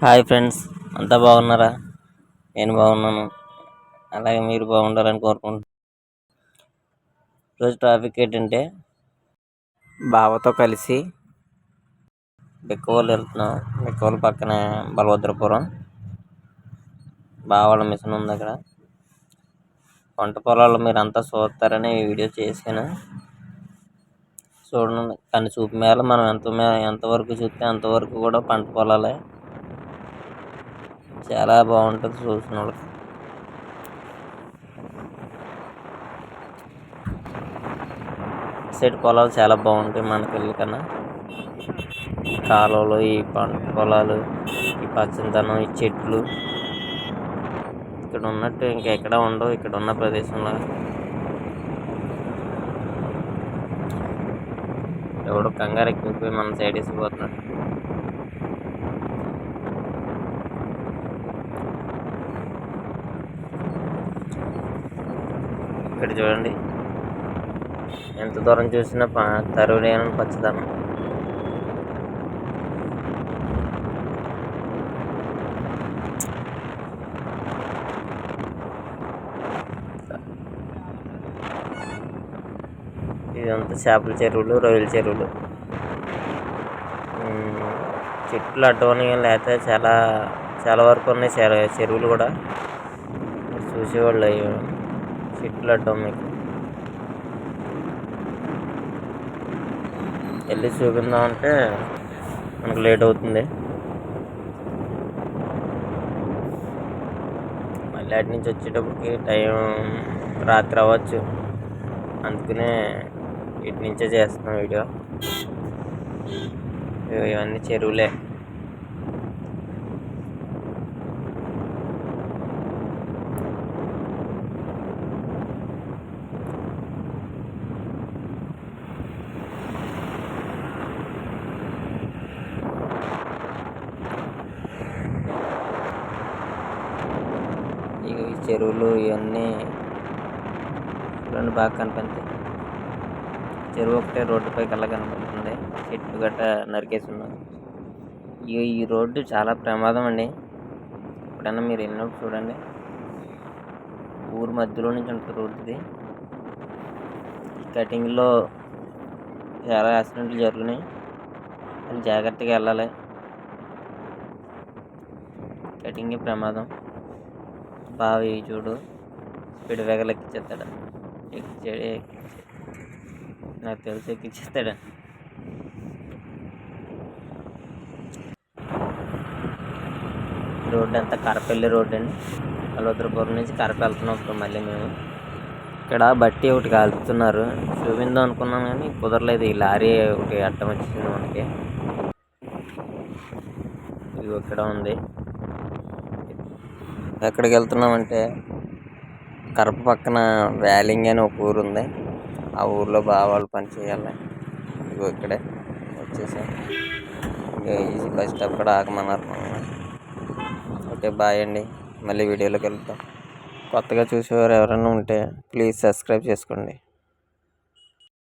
Hi friends, అంతా బాగున్నారా? నేను బాగున్నాను. అలాగే మీరు బాగుండాలని కోరుకుంటున్నాను. ఈరోజు టాపిక్ ఏంటంటే బావతో కలిసి బెక్కవోలు వెళ్తున్నాం. బెక్కవోలు పక్కనే బలభద్రపురం బావాల మిషన్ ఉంది. అక్కడ పంట పొలాలు మీరు అంతా చూస్తారని ఈ వీడియో చేశాను. చూడండి, కానీ చూపు మేర మనం ఎంతవరకు చూస్తే అంతవరకు కూడా పంట పొలాలే. చాలా బాగుంటుంది చూసిన వాళ్ళకి. సైడ్ పొలాలు చాలా బాగుంటాయి మనకి వెళ్ళి కన్నా. కాలువలు, ఈ పంట పొలాలు, ఈ పచ్చనితనం, ఈ చెట్లు ఇక్కడ ఉన్నట్టు ఇంకెక్కడ ఉండవు ఇక్కడ ఉన్న ప్రదేశంలో. ఎవడో కంగారు ఎక్కిపోయి మన సైడ్ వేసిపోతున్నాడు. ఇక్కడ చూడండి, ఎంత దూరం చూసినా తరువులేని పచ్చదనం. ఇదంతా చేపల చెరువులు, రొయ్యల చెరువులు. చెట్లు అడ్డవని లేకపోతే చాలా వరకు ఉన్నాయి చెరువులు కూడా. చూసేవాళ్ళు అయ్యి చెట్లు అడ్డం మీకు వెళ్ళి చూపిందామంటే మనకు లేట్ అవుతుంది. మళ్ళీ అటు నుంచి వచ్చేటప్పటికి టైం రాత్రి అవ్వచ్చు. అందుకనే ఇటు నుంచే చేస్తున్నాం వీడియో. ఇవన్నీ చెరువులే. ఈ చెరువులు ఇవన్నీ రెండు బాగా కనిపిస్తాయి. చెరువు ఒకటే రోడ్డుపై కల్లా కనపడుతుంది. చెట్లు గట్ట నరికేసి ఉన్నారు. ఈ రోడ్డు చాలా ప్రమాదం అండి. ఎప్పుడైనా మీరు వెళ్ళినప్పుడు చూడండి. ఊరు మధ్యలో నుంచి ఉంటుంది రోడ్డు ఇది. కటింగ్లో చాలా యాక్సిడెంట్లు జరిగినాయి. అది జాగ్రత్తగా వెళ్ళాలి. కటింగ్ ప్రమాదం. బావి చూడు, స్పీడ్ వేగలు ఎక్కించేస్తాడు. నాకు తెలిసి ఎక్కించేస్తాడు. రోడ్డు అంతా కరపల్లి రోడ్డు అండి. బలభద్రపురం నుంచి కరప వెళ్తున్నాం. ఇప్పుడు మళ్ళీ మేము ఇక్కడ బట్టి ఒకటి కాలుతున్నారు. చూపిందాం అనుకున్నాం కానీ కుదరలేదు. ఈ లారీ ఒకటి అడ్డం వచ్చేసింది మనకి. ఇది ఇక్కడ ఉంది. ఎక్కడికి వెళ్తున్నామంటే కరప పక్కన వ్యాలింగ్ అని ఒక ఊరు ఉంది. ఆ ఊర్లో బావాళ్ళు పని చేయాలి. ఇగో ఇక్కడే వచ్చేసాం. ఈ బస్ స్టాప్ కూడా ఆగమన్నారు. ఓకే, బాయ్ అండి. మళ్ళీ వీడియోలోకి వెళ్తాం. కొత్తగా చూసేవారు ఎవరైనా ఉంటే ప్లీజ్ సబ్స్క్రైబ్ చేసుకోండి.